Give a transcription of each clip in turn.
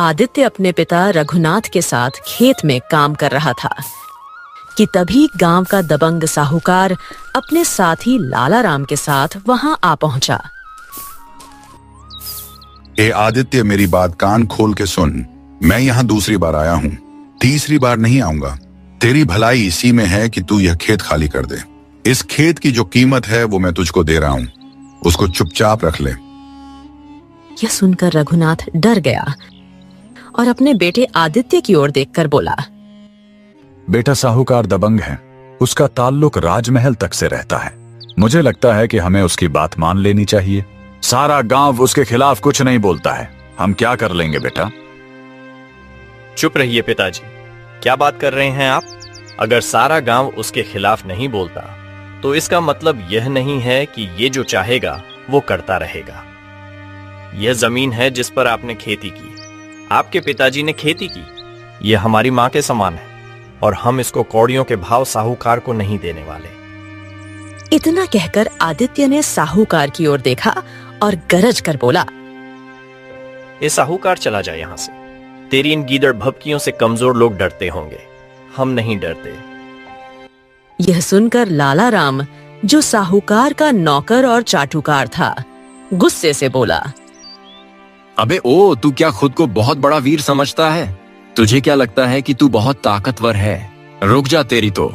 आदित्य अपने पिता रघुनाथ के साथ खेत में काम कर रहा था कि तभी गांव का दबंग साहूकार अपने साथी लाला राम के साथ वहां आ पहुंचा। ए आदित्य, मेरी बात कान खोल के सुन। मैं यहाँ दूसरी बार आया हूँ, तीसरी बार नहीं आऊंगा। तेरी भलाई इसी में है कि तू यह खेत खाली कर दे। इस खेत की जो कीमत है वो मैं तुझको दे रहा हूँ, उसको चुपचाप रख ले। यह सुनकर रघुनाथ डर गया और अपने बेटे आदित्य की ओर देखकर बोला, बेटा साहूकार दबंग है, उसका ताल्लुक राजमहल तक से रहता है। मुझे लगता है कि हमें उसकी बात मान लेनी चाहिए। सारा गांव उसके खिलाफ कुछ नहीं बोलता है, हम क्या कर लेंगे बेटा? चुप रहिए पिताजी, क्या बात कर रहे हैं आप? अगर सारा गांव उसके खिलाफ नहीं बोलता तो इसका मतलब यह नहीं है कि ये जो चाहेगा वो करता रहेगा। यह जमीन है जिस पर आपने खेती की, आपके पिताजी ने खेती की। यह हमारी मां के समान है और हम इसको कौड़ियों के भाव साहूकार को नहीं देने वाले। इतना कहकर आदित्य ने साहूकार की ओर देखा और गरज कर बोला, ये साहूकार चला जाए यहां से। तेरी इन गीदड़ भभकियों से कमजोर लोग डरते होंगे, हम नहीं डरते। यह सुनकर लाला राम, जो साहूकार का नौकर और चाटुकार था, गुस्से से बोला, अबे ओ, तू क्या खुद को बहुत बड़ा वीर समझता है? तुझे क्या लगता है कि तू बहुत ताकतवर है? रुक जा तेरी तो।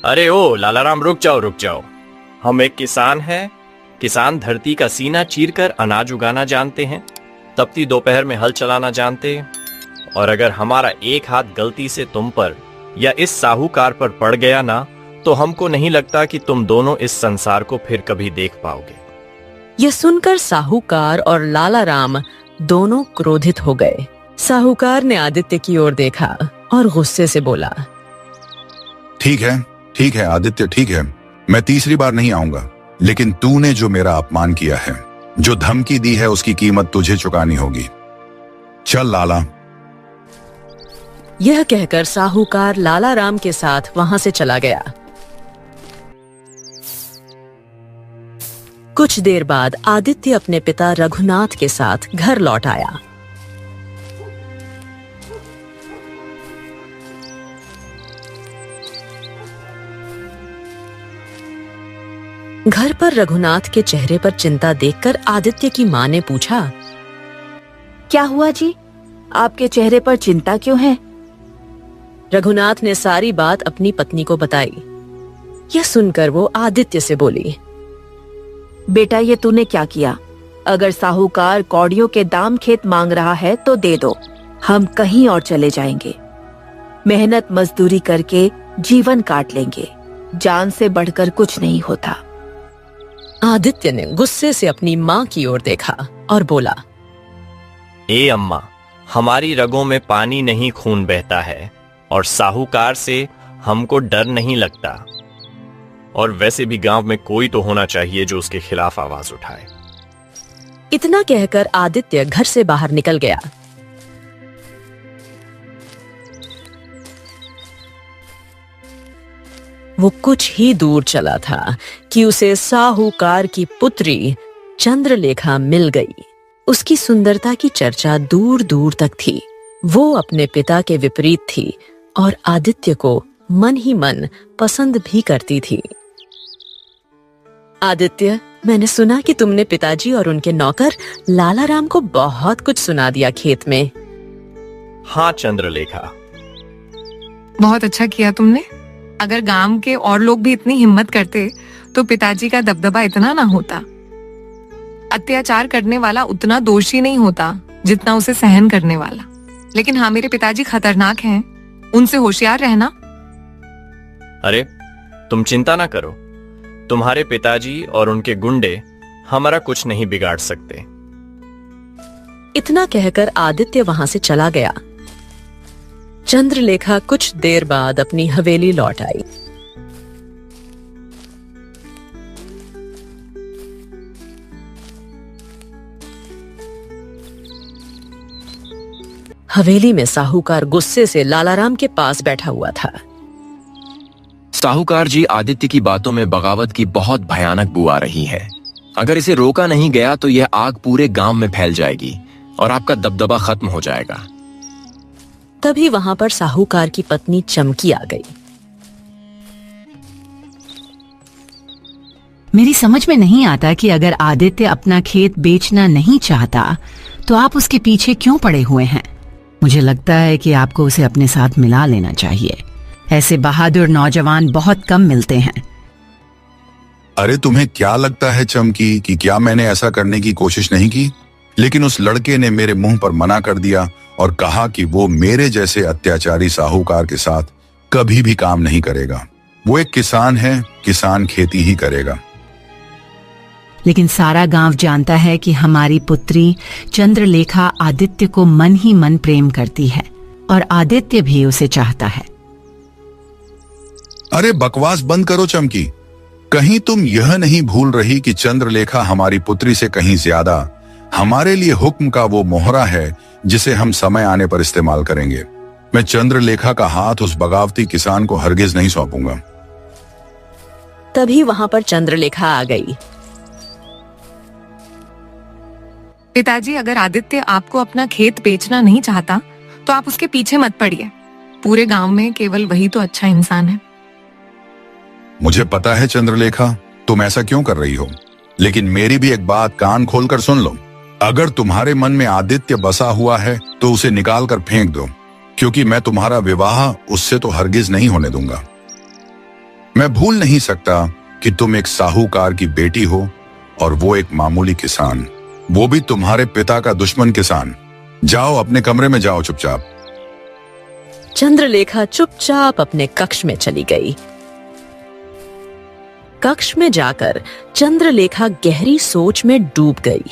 अरे ओ लाला राम, रुक जाओ रुक जाओ। हम एक किसान हैं। किसान धरती का सीना चीरकर अनाज उगाना जानते हैं, तपती दोपहर में हल चलाना जानते। और अगर हमारा एक हाथ गलती से तुम पर या इस साहूकार पर पड़ गया ना, तो हमको नहीं लगता कि तुम दोनों इस संसार को फिर कभी देख पाओगे। यह सुनकर साहूकार और लाला राम दोनों क्रोधित हो गए। साहूकार ने आदित्य की ओर देखा और गुस्से से बोला, ठीक है आदित्य, ठीक है, मैं तीसरी बार नहीं आऊंगा। लेकिन तूने जो मेरा अपमान किया है, जो धमकी दी है, उसकी कीमत तुझे चुकानी होगी। चल लाला। यह कहकर साहूकार लाला राम के साथ वहां से चला गया। कुछ देर बाद आदित्य अपने पिता रघुनाथ के साथ घर लौट आया। घर पर रघुनाथ के चेहरे पर चिंता देखकर आदित्य की मां ने पूछा, क्या हुआ जी, आपके चेहरे पर चिंता क्यों है? रघुनाथ ने सारी बात अपनी पत्नी को बताई। यह सुनकर वो आदित्य से बोली, बेटा, ये तूने क्या किया? अगर साहूकार कौड़ियों के दाम खेत मांग रहा है तो दे दो, हम कहीं और चले जाएंगे। मेहनत मजदूरी करके जीवन काट लेंगे, जान से बढ़कर कुछ नहीं होता। आदित्य ने गुस्से से अपनी मां की ओर देखा और बोला, ए अम्मा, हमारी रगों में पानी नहीं खून बहता है और साहूकार से हमको डर नहीं लगता। और वैसे भी गांव में कोई तो होना चाहिए जो उसके खिलाफ आवाज उठाए। इतना कहकर आदित्य घर से बाहर निकल गया। वो कुछ ही दूर चला था कि उसे साहूकार की पुत्री चंद्रलेखा मिल गई। उसकी सुंदरता की चर्चा दूर दूर तक थी। वो अपने पिता के विपरीत थी और आदित्य को मन ही मन पसंद भी करती थी। आदित्य, मैंने सुना कि तुमने पिताजी और उनके नौकर लाला राम को बहुत कुछ सुना दिया खेत में। हाँ चंद्रलेखा, बहुत अच्छा किया तुमने। अगर गांव के और लोग भी इतनी हिम्मत करते तो पिताजी का दबदबा इतना ना होता। अत्याचार करने वाला उतना दोषी नहीं होता जितना उसे सहन करने वाला। लेकिन हाँ, मेरे पिताजी खतरनाक हैं, उनसे होशियार रहना। अरे तुम चिंता ना करो, तुम्हारे पिताजी और उनके गुंडे हमारा कुछ नहीं बिगाड़ सकते। इतना कहकर आदित्य वहां से चला गया। चंद्रलेखा कुछ देर बाद अपनी हवेली लौट आई। हवेली में साहूकार गुस्से से लालाराम के पास बैठा हुआ था। साहूकार जी, आदित्य की बातों में बगावत की बहुत भयानक बू आ रही है। अगर इसे रोका नहीं गया तो यह आग पूरे गांव में फैल जाएगी और आपका दबदबा खत्म हो जाएगा। तभी वहां पर साहूकार की पत्नी चमकी आ गई। मेरी समझ में नहीं आता कि अगर आदित्य अपना खेत बेचना नहीं चाहता तो आप उसके पीछे क्यों पड़े हुए हैं। मुझे लगता है कि आपको उसे अपने साथ मिला लेना चाहिए। ऐसे बहादुर नौजवान बहुत कम मिलते हैं। अरे तुम्हें क्या लगता है चमकी कि क्या मैंने ऐसा करने की कोशिश नहीं की? लेकिन उस लड़के ने मेरे मुंह पर मना कर दिया और कहा कि वो मेरे जैसे अत्याचारी साहूकार के साथ कभी भी काम नहीं करेगा। वो एक किसान है, किसान खेती ही करेगा। लेकिन सारा गांव जानता है कि हमारी पुत्री चंद्रलेखा आदित्य को मन ही मन प्रेम करती है और आदित्य भी उसे चाहता है। अरे बकवास बंद करो चमकी। कहीं तुम यह नहीं भूल रही कि चंद्रलेखा हमारी पुत्री से कहीं ज्यादा हमारे लिए हुक्म का वो मोहरा है जिसे हम समय आने पर इस्तेमाल करेंगे। मैं चंद्रलेखा का हाथ उस बगावती किसान को हरगिज नहीं सौंपूंगा। तभी वहां पर चंद्रलेखा आ गई। पिताजी, अगर आदित्य आपको अपना खेत बेचना नहीं चाहता तो आप उसके पीछे मत पड़िए। पूरे गांव में केवल वही तो अच्छा इंसान है। मुझे पता है चंद्रलेखा, तुम ऐसा क्यों कर रही हो, लेकिन मेरी भी एक बात कान खोलकर सुन लो। अगर तुम्हारे मन में आदित्य बसा हुआ है तो उसे निकाल कर फेंक दो, क्योंकि मैं तुम्हारा विवाह उससे तो हरगिज नहीं होने दूंगा। मैं भूल नहीं सकता कि तुम एक साहूकार की बेटी हो और वो एक मामूली किसान, वो भी तुम्हारे पिता का दुश्मन किसान। जाओ अपने कमरे में जाओ चुपचाप। चंद्रलेखा चुपचाप अपने कक्ष में चली गई। कक्ष में जाकर चंद्रलेखा गहरी सोच में डूब गई।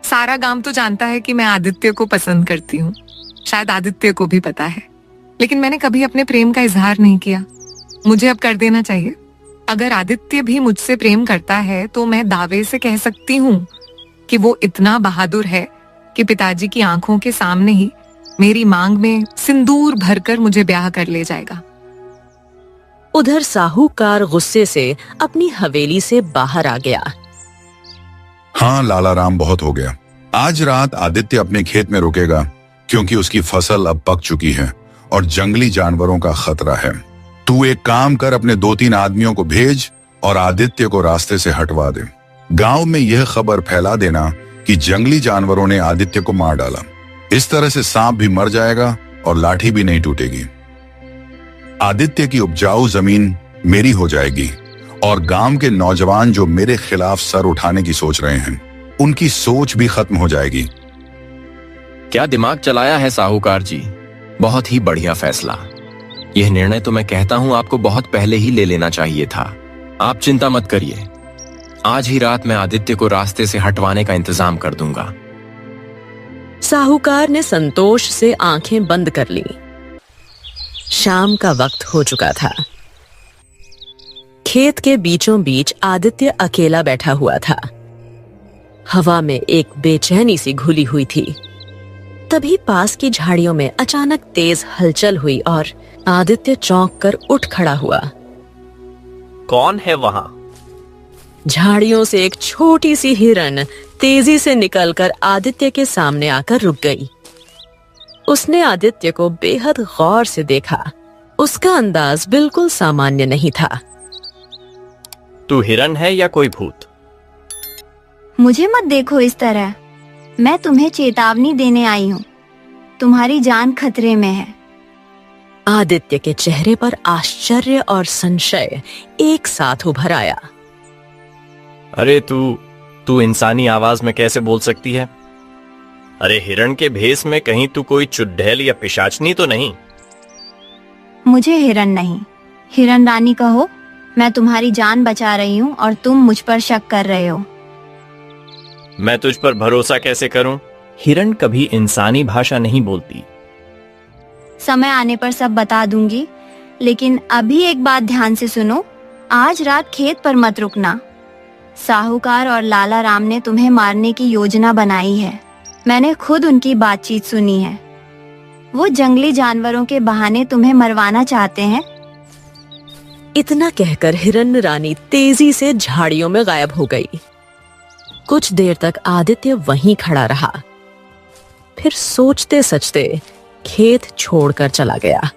सारा गांव तो जानता है कि मैं आदित्य को पसंद करती हूँ। शायद आदित्य को भी पता है, लेकिन मैंने कभी अपने प्रेम का इजहार नहीं किया। मुझे अब कर देना चाहिए। अगर आदित्य भी मुझसे प्रेम करता है तो मैं दावे से कह सकती हूँ कि वो इतना बहादुर है कि पिताजी की आंखों के सामने ही मेरी मांग में सिंदूर भरकर मुझे ब्याह कर ले जाएगा। उधर साहूकार गुस्से से अपनी हवेली से बाहर आ गया। हाँ लाला राम, बहुत हो गया। आज रात आदित्य अपने खेत में रुकेगा, क्योंकि उसकी फसल अब पक चुकी है और जंगली जानवरों का खतरा है। तू एक काम कर, अपने 2-3 आदमियों को भेज और आदित्य को रास्ते से हटवा दे। गांव में यह खबर फैला देना कि जंगली जानवरों ने आदित्य को मार डाला। इस तरह से सांप भी मर जाएगा और लाठी भी नहीं टूटेगी। आदित्य की उपजाऊ जमीन मेरी हो जाएगी और गांव के नौजवान जो मेरे खिलाफ सर उठाने की सोच रहे हैं, उनकी सोच भी खत्म हो जाएगी। क्या दिमाग चलाया है साहूकार जी, बहुत ही बढ़िया फैसला। यह निर्णय तो मैं कहता हूं आपको बहुत पहले ही ले लेना चाहिए था। आप चिंता मत करिए, आज ही रात मैं आदित्य को रास्ते से हटवाने का इंतजाम कर दूंगा। साहूकार ने संतोष से आंखें बंद कर ली। शाम का वक्त हो चुका था। खेत के बीचों बीच आदित्य अकेला बैठा हुआ था। हवा में एक बेचैनी सी घुली हुई थी। तभी पास की झाड़ियों में अचानक तेज हलचल हुई और आदित्य चौंक कर उठ खड़ा हुआ। कौन है वहां? झाड़ियों से एक छोटी सी हिरन तेजी से निकलकर आदित्य के सामने आकर रुक गई। उसने आदित्य को बेहद गौर से देखा। उसका अंदाज बिल्कुल सामान्य नहीं था। तू हिरन है या कोई भूत? मुझे मत देखो इस तरह, मैं तुम्हें चेतावनी देने आई हूँ। तुम्हारी जान खतरे में है। आदित्य के चेहरे पर आश्चर्य और संशय एक साथ उभर आया। अरे तू इंसानी आवाज में कैसे बोल सकती है? अरे हिरण के भेष में कहीं तू कोई चुड़ैल या पिशाचनी तो नहीं? मुझे हिरन नहीं, हिरन रानी कहो। मैं तुम्हारी जान बचा रही हूँ और तुम मुझ पर शक कर रहे हो। मैं तुझ पर भरोसा कैसे करूं? हिरण कभी इंसानी भाषा नहीं बोलती। समय आने पर सब बता दूंगी, लेकिन अभी एक बात ध्यान से सुनो। आज रात खेत पर मत रुकना। साहूकार और लाला राम ने तुम्हें मारने की योजना बनाई है। मैंने खुद उनकी बातचीत सुनी है। वो जंगली जानवरों के बहाने तुम्हें मरवाना चाहते हैं। इतना कहकर हिरण्य रानी तेजी से झाड़ियों में गायब हो गई। कुछ देर तक आदित्य वहीं खड़ा रहा, फिर सोचते सचते खेत छोड़कर चला गया।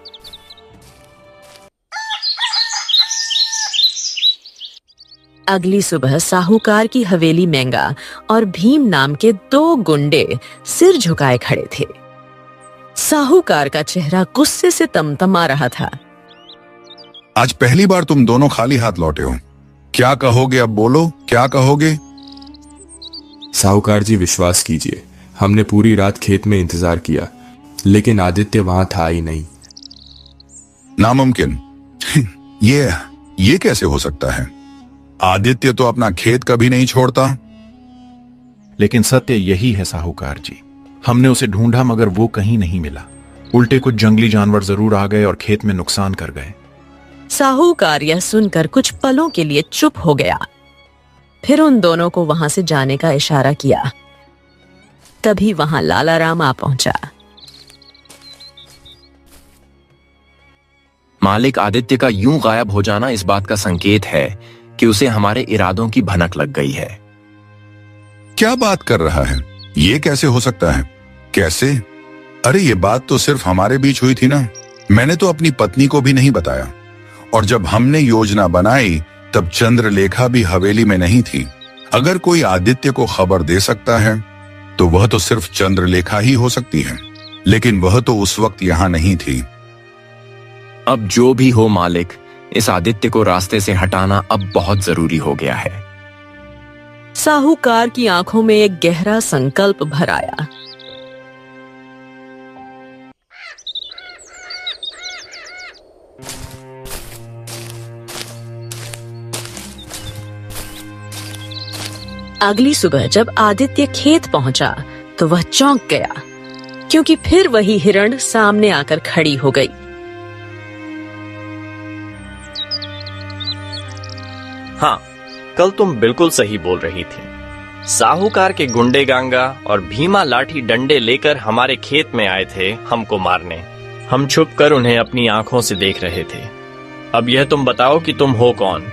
अगली सुबह साहूकार की हवेली मेंगा और भीम नाम के 2 गुंडे सिर झुकाए खड़े थे। साहूकार का चेहरा गुस्से से तमतमा रहा था। आज पहली बार तुम दोनों खाली हाथ लौटे हो। क्या कहोगे? अब बोलो, क्या कहोगे? साहूकार जी, विश्वास कीजिए, हमने पूरी रात खेत में इंतजार किया, लेकिन आदित्य वहां था ही नहीं। नामुमकिन। ये कैसे हो सकता है? आदित्य तो अपना खेत कभी नहीं छोड़ता। लेकिन सत्य यही है साहूकार जी, हमने उसे ढूंढा मगर वो कहीं नहीं मिला। उल्टे कुछ जंगली जानवर जरूर आ गए और खेत में नुकसान कर गए। साहूकार यह सुनकर कुछ पलों के लिए चुप हो गया, फिर उन दोनों को वहां से जाने का इशारा किया। तभी वहां लाला राम आ पहुंचा। मालिक, आदित्य का यूं गायब हो जाना इस बात का संकेत है कि उसे हमारे इरादों की भनक लग गई है। क्या बात कर रहा है? ये कैसे हो सकता है? कैसे? अरे ये बात तो सिर्फ हमारे बीच हुई थी ना। मैंने तो अपनी पत्नी को भी नहीं बताया, और जब हमने योजना बनाई तब चंद्रलेखा भी हवेली में नहीं थी। अगर कोई आदित्य को खबर दे सकता है तो वह तो सिर्फ चंद्रलेखा ही हो सकती है, लेकिन वह तो उस वक्त यहां नहीं थी। अब जो भी हो मालिक, इस आदित्य को रास्ते से हटाना अब बहुत जरूरी हो गया है। साहूकार की आंखों में एक गहरा संकल्प भर आया। अगली सुबह जब आदित्य खेत पहुंचा तो वह चौंक गया, क्योंकि फिर वही हिरण सामने आकर खड़ी हो गई। हाँ, कल तुम बिल्कुल सही बोल रही थी। साहूकार के गुंडे गांगा और भीमा लाठी डंडे लेकर हमारे खेत में आए थे हमको मारने। हम छुप कर उन्हें अपनी आंखों से देख रहे थे। अब यह तुम बताओ कि तुम हो कौन?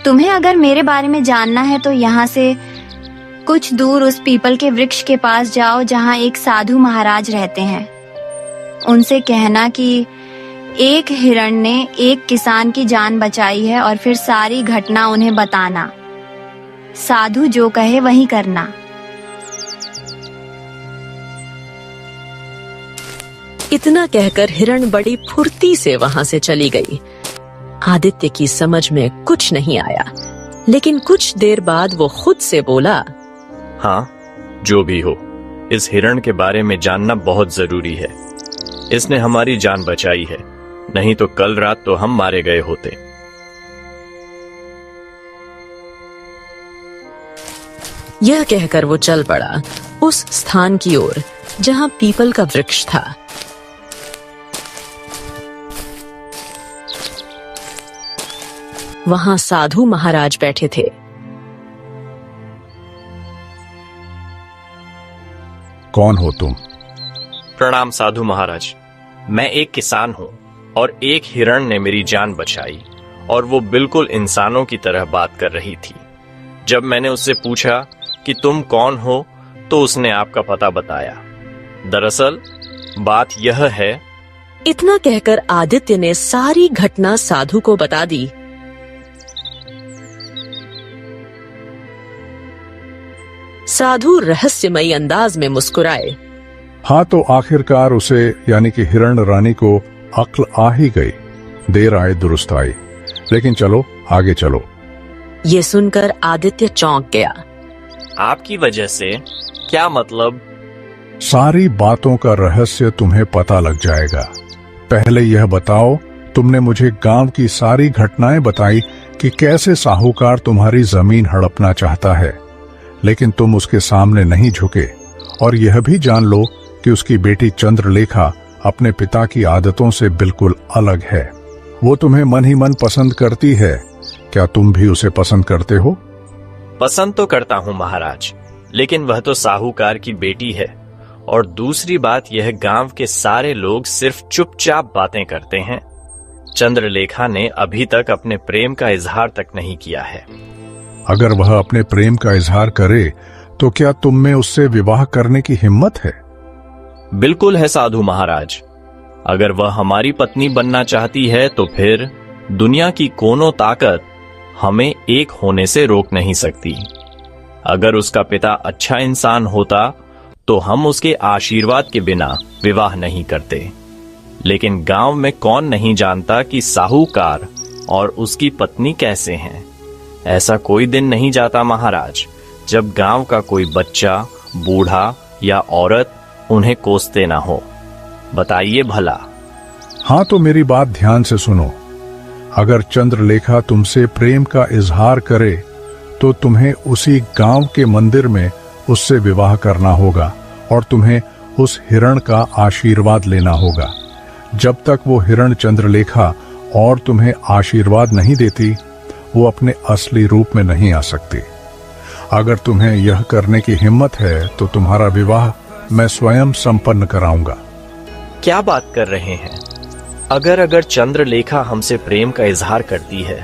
तुम्हें अगर मेरे बारे में जानना है तो यहाँ से कुछ दूर उस पीपल के वृक्ष के पास जाओ जहाँ एक साधु महाराज रहते हैं। उनसे कहना कि एक हिरण ने एक किसान की जान बचाई है और फिर सारी घटना उन्हें बताना। साधु जो कहे वही करना। इतना कहकर हिरण बड़ी फुर्ती से वहां से चली गई। आदित्य की समझ में कुछ नहीं आया, लेकिन कुछ देर बाद वो खुद से बोला, हाँ, जो भी हो, इस हिरण के बारे में जानना बहुत जरूरी है। इसने हमारी जान बचाई है, नहीं तो कल रात तो हम मारे गए होते। यह कहकर वो चल पड़ा उस स्थान की ओर जहां पीपल का वृक्ष था। वहां साधु महाराज बैठे थे। कौन हो तुम? प्रणाम साधु महाराज, मैं एक किसान हूँ और एक हिरण ने मेरी जान बचाई, और वो बिल्कुल इंसानों की तरह बात कर रही थी। जब मैंने उससे पूछा कि तुम कौन हो तो उसने आपका पता बताया। दरअसल बात यह है। इतना कहकर आदित्य ने सारी घटना साधु को बता दी। साधु रहस्यमयी अंदाज में मुस्कुराए। हाँ, तो आखिरकार उसे यानी कि हिरण रानी को अक्ल आ ही गई। देर आए दुरुस्त आई। लेकिन चलो आगे चलो। ये सुनकर आदित्य चौंक गया। आपकी वजह से? क्या मतलब? सारी बातों का रहस्य तुम्हें पता लग जाएगा। पहले यह बताओ, तुमने मुझे गांव की सारी घटनाएं बताई कि कैसे साहूकार तुम्हारी जमीन हड़पना चाहता है, लेकिन तुम उसके सामने नहीं झुके। और यह भी जान लो कि उसकी बेटी चंद्रलेखा अपने पिता की आदतों से बिल्कुल अलग है। वो तुम्हें मन ही मन पसंद करती है। क्या तुम भी उसे पसंद करते हो? पसंद तो करता हूँ महाराज, लेकिन वह तो साहूकार की बेटी है। और दूसरी बात, यह गांव के सारे लोग सिर्फ चुपचाप बातें करते हैं। चंद्रलेखा ने अभी तक अपने प्रेम का इजहार तक नहीं किया है। अगर वह अपने प्रेम का इजहार करे तो क्या तुम में उससे विवाह करने की हिम्मत है? बिल्कुल है साधु महाराज। अगर वह हमारी पत्नी बनना चाहती है तो फिर दुनिया की कोनो ताकत हमें एक होने से रोक नहीं सकती। अगर उसका पिता अच्छा इंसान होता तो हम उसके आशीर्वाद के बिना विवाह नहीं करते। लेकिन गांव में कौन नहीं जानता कि साहूकार और उसकी पत्नी कैसे हैं। ऐसा कोई दिन नहीं जाता महाराज जब गांव का कोई बच्चा, बूढ़ा या औरत उन्हें कोसते ना हो। बताइए भला। हाँ, तो मेरी बात ध्यान से सुनो। अगर चंद्रलेखा तुमसे प्रेम का इजहार करे तो तुम्हें उसी गांव के मंदिर में उससे विवाह करना होगा और तुम्हें उस हिरण का आशीर्वाद लेना होगा। जब तक वो हिरण चंद्रलेखा और तुम्हें आशीर्वाद नहीं देती, वो अपने असली रूप में नहीं आ सकती। अगर तुम्हें यह करने की हिम्मत है तो तुम्हारा विवाह मैं स्वयं संपन्न कराऊंगा। क्या बात कर रहे हैं? अगर चंद्रलेखा हमसे प्रेम का इजहार करती है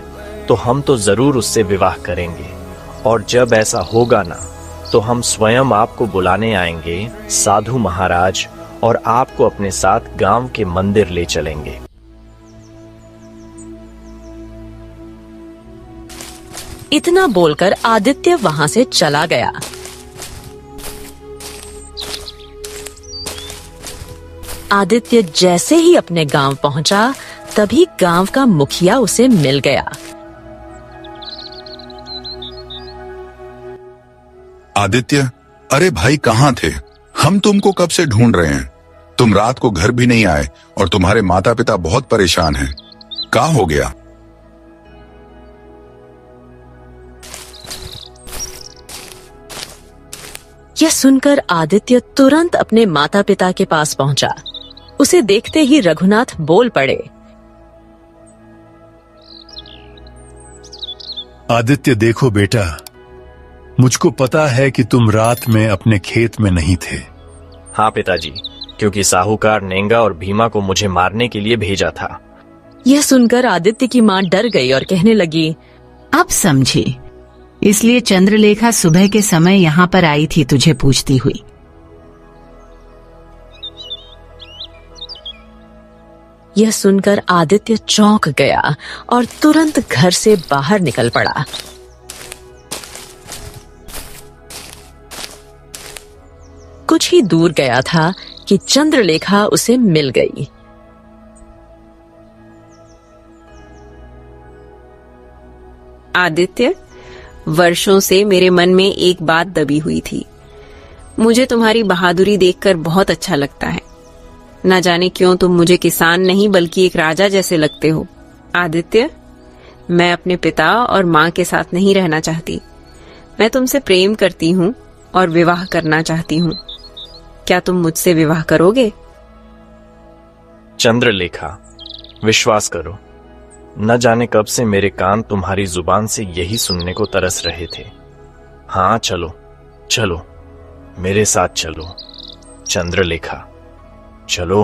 तो हम तो जरूर उससे विवाह करेंगे। और जब ऐसा होगा ना तो हम स्वयं आपको बुलाने आएंगे साधु महाराज, और आपको अपने साथ गांव के मंदिर ले चलेंगे। इतना बोलकर आदित्य वहां से चला गया। आदित्य जैसे ही अपने गांव पहुंचा, तभी गांव का मुखिया उसे मिल गया। आदित्य, अरे भाई कहाँ थे? हम तुमको कब से ढूंढ रहे हैं। तुम रात को घर भी नहीं आए और तुम्हारे माता पिता बहुत परेशान हैं। क्या हो गया? यह सुनकर आदित्य तुरंत अपने माता पिता के पास पहुंचा। उसे देखते ही रघुनाथ बोल पड़े। आदित्य, देखो बेटा, मुझको पता है कि तुम रात में अपने खेत में नहीं थे। हाँ पिताजी, क्योंकि साहूकार नेंगा और भीमा को मुझे मारने के लिए भेजा था। यह सुनकर आदित्य की मां डर गई और कहने लगी, अब समझी, इसलिए चंद्रलेखा सुबह के समय यहाँ पर आई थी तुझे पूछती हुई। यह सुनकर आदित्य चौंक गया और तुरंत घर से बाहर निकल पड़ा। कुछ ही दूर गया था कि चंद्रलेखा उसे मिल गई। आदित्य, वर्षों से मेरे मन में एक बात दबी हुई थी। मुझे तुम्हारी बहादुरी देखकर बहुत अच्छा लगता है। न जाने क्यों तुम मुझे किसान नहीं बल्कि एक राजा जैसे लगते हो। आदित्य, मैं अपने पिता और माँ के साथ नहीं रहना चाहती। मैं तुमसे प्रेम करती हूँ और विवाह करना चाहती हूँ। क्या तुम मुझसे विवाह करोगे? चंद्रलेखा, विश्वास करो, न जाने कब से मेरे कान तुम्हारी जुबान से यही सुनने को तरस रहे थे। हाँ, चलो चलो, मेरे साथ चलो चंद्रलेखा, चलो।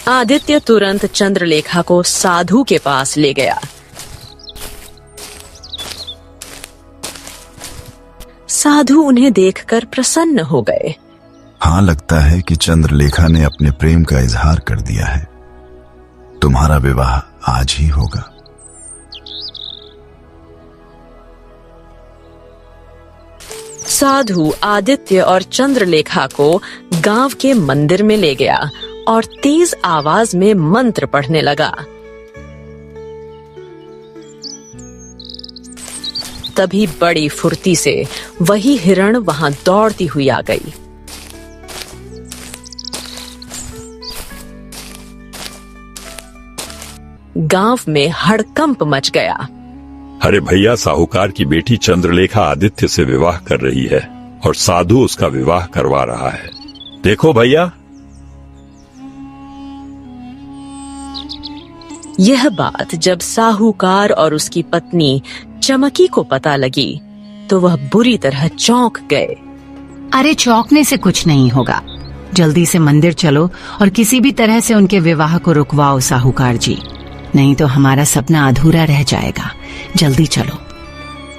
आदित्य तुरंत चंद्रलेखा को साधु के पास ले गया। साधु उन्हें देखकर प्रसन्न हो गए। हाँ, लगता है कि चंद्रलेखा ने अपने प्रेम का इजहार कर दिया है। तुम्हारा विवाह आज ही होगा। साधु आदित्य और चंद्रलेखा को गांव के मंदिर में ले गया और तेज आवाज में मंत्र पढ़ने लगा। तभी बड़ी फुर्ती से वही हिरण वहां दौड़ती हुई आ गई। गांव में हड़कंप मच गया। अरे भैया, साहूकार की बेटी चंद्रलेखा आदित्य से विवाह कर रही है और साधु उसका विवाह करवा रहा है। देखो भैया। यह बात जब साहूकार और उसकी पत्नी चमकी को पता लगी तो वह बुरी तरह चौंक गए। अरे चौंकने से कुछ नहीं होगा। जल्दी से मंदिर चलो और किसी भी तरह से उनके विवाह को रुकवाओ साहूकार जी, नहीं तो हमारा सपना अधूरा रह जाएगा। जल्दी चलो।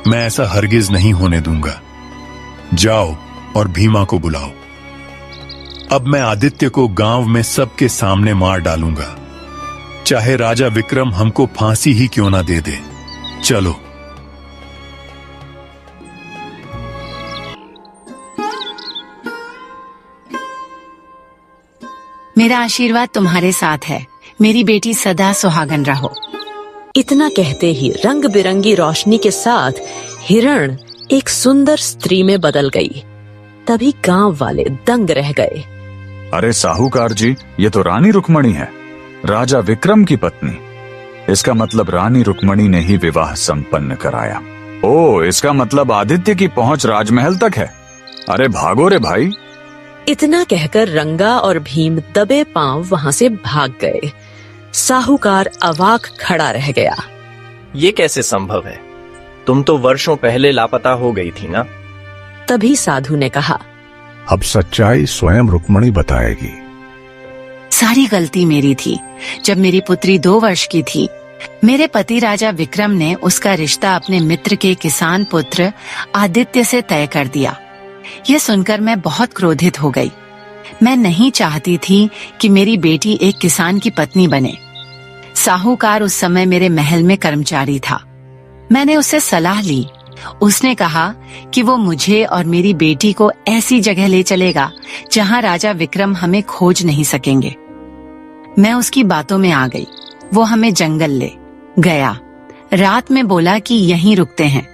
मैं ऐसा हरगिज नहीं होने दूंगा। जाओ और भीमा को बुलाओ। अब मैं आदित्य को गांव में सबके सामने मार डालूंगा, चाहे राजा विक्रम हमको फांसी ही क्यों ना दे दे। चलो। मेरा आशीर्वाद तुम्हारे साथ है। मेरी बेटी सदा सुहागन रहो। इतना कहते ही रंग बिरंगी रोशनी के साथ हिरण एक सुंदर स्त्री में बदल गई। तभी गांव वाले दंग रह गए। अरे साहूकार जी, ये तो रानी रुक्मणी है, राजा विक्रम की पत्नी। इसका मतलब रानी रुक्मणी ने ही विवाह संपन्न कराया। ओ, इसका मतलब आदित्य की पहुंच राजमहल तक है। अरे भागो रे भाई। इतना कहकर रंगा और भीम दबे पांव वहां से भाग गए। साहूकार अवाक खड़ा रह गया। ये कैसे संभव है? तुम तो वर्षों पहले लापता हो गई थी ना? तभी साधु ने कहा, अब सच्चाई स्वयं रुक्मणी बताएगी। सारी गलती मेरी थी। जब मेरी पुत्री 2 वर्ष की थी, मेरे पति राजा विक्रम ने उसका रिश्ता अपने मित्र के किसान पुत्र आदित्य से तय कर दिया। ये सुनकर मैं बहुत क्रोधित हो गई। मैं नहीं चाहती थी कि मेरी बेटी एक किसान की पत्नी बने। साहूकार उस समय मेरे महल में कर्मचारी था। मैंने उससे सलाह ली। उसने कहा कि वो मुझे और मेरी बेटी को ऐसी जगह ले चलेगा जहां राजा विक्रम हमें खोज नहीं सकेंगे। मैं उसकी बातों में आ गई। वो हमें जंगल ले गया। रात में बोला कि यहीं रुकते हैं,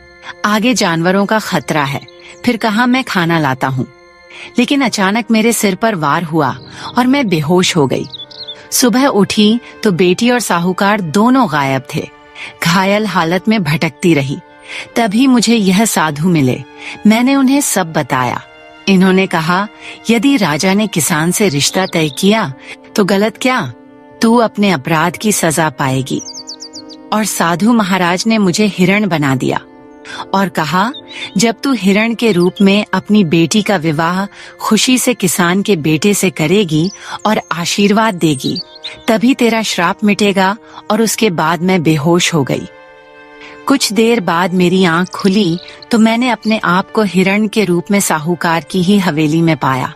आगे जानवरों का खतरा है। फिर कहा मैं खाना लाता हूँ। लेकिन अचानक मेरे सिर पर वार हुआ और मैं बेहोश हो गई। सुबह उठी तो बेटी और साहूकार दोनों गायब थे। घायल हालत में भटकती रही। तभी मुझे यह साधु मिले। मैंने उन्हें सब बताया। इन्होंने कहा, यदि राजा ने किसान से रिश्ता तय किया तो गलत क्या, तू अपने अपराध की सजा पाएगी। और साधु महाराज ने मुझे हिरण बना दिया और कहा, जब तू हिरण के रूप में अपनी बेटी का विवाह खुशी से किसान के बेटे से करेगी और आशीर्वाद देगी, तभी तेरा श्राप मिटेगा। और उसके बाद मैं बेहोश हो गई। कुछ देर बाद मेरी आंख खुली तो मैंने अपने आप को हिरण के रूप में साहूकार की ही हवेली में पाया।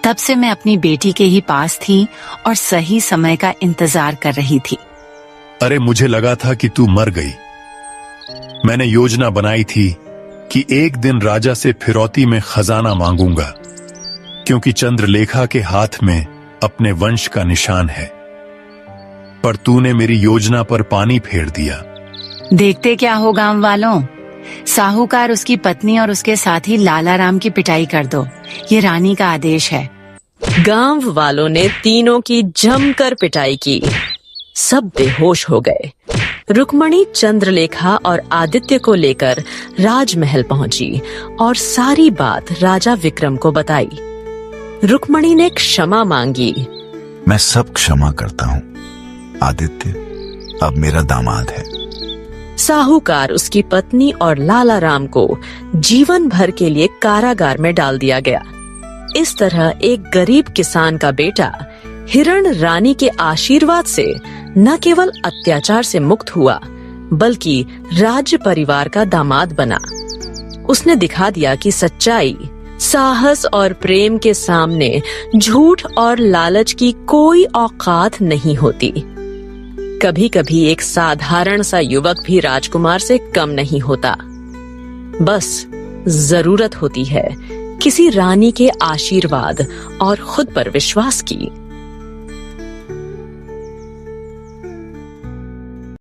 तब से मैं अपनी बेटी के ही पास थी और सही समय का इंतजार कर रही थी। अरे मुझे लगा था कि तू मर गई। मैंने योजना बनाई थी कि एक दिन राजा से फिरौती में खजाना मांगूंगा, क्योंकि चंद्रलेखा के हाथ में अपने वंश का निशान है। पर तूने मेरी योजना पर पानी फेर दिया। देखते क्या हो गांव वालों, साहूकार, उसकी पत्नी और उसके साथी लाला राम की पिटाई कर दो। ये रानी का आदेश है। गांव वालों ने तीनों की जमकर पिटाई की। सब बेहोश हो गए। रुक्मणी चंद्रलेखा और आदित्य को लेकर राजमहल पहुंची और सारी बात राजा विक्रम को बताई। रुक्मणी ने क्षमा मांगी। मैं सब क्षमा करता हूँ। आदित्य अब मेरा दामाद है। साहूकार, उसकी पत्नी और लाला राम को जीवन भर के लिए कारागार में डाल दिया गया। इस तरह एक गरीब किसान का बेटा हिरण रानी के आशीर्वाद से न केवल अत्याचार से मुक्त हुआ, बल्कि राज्य परिवार का दामाद बना। उसने दिखा दिया कि सच्चाई, साहस और प्रेम के सामने झूठ और लालच की कोई औकात नहीं होती। कभी कभी एक साधारण सा युवक भी राजकुमार से कम नहीं होता। बस जरूरत होती है किसी रानी के आशीर्वाद और खुद पर विश्वास की।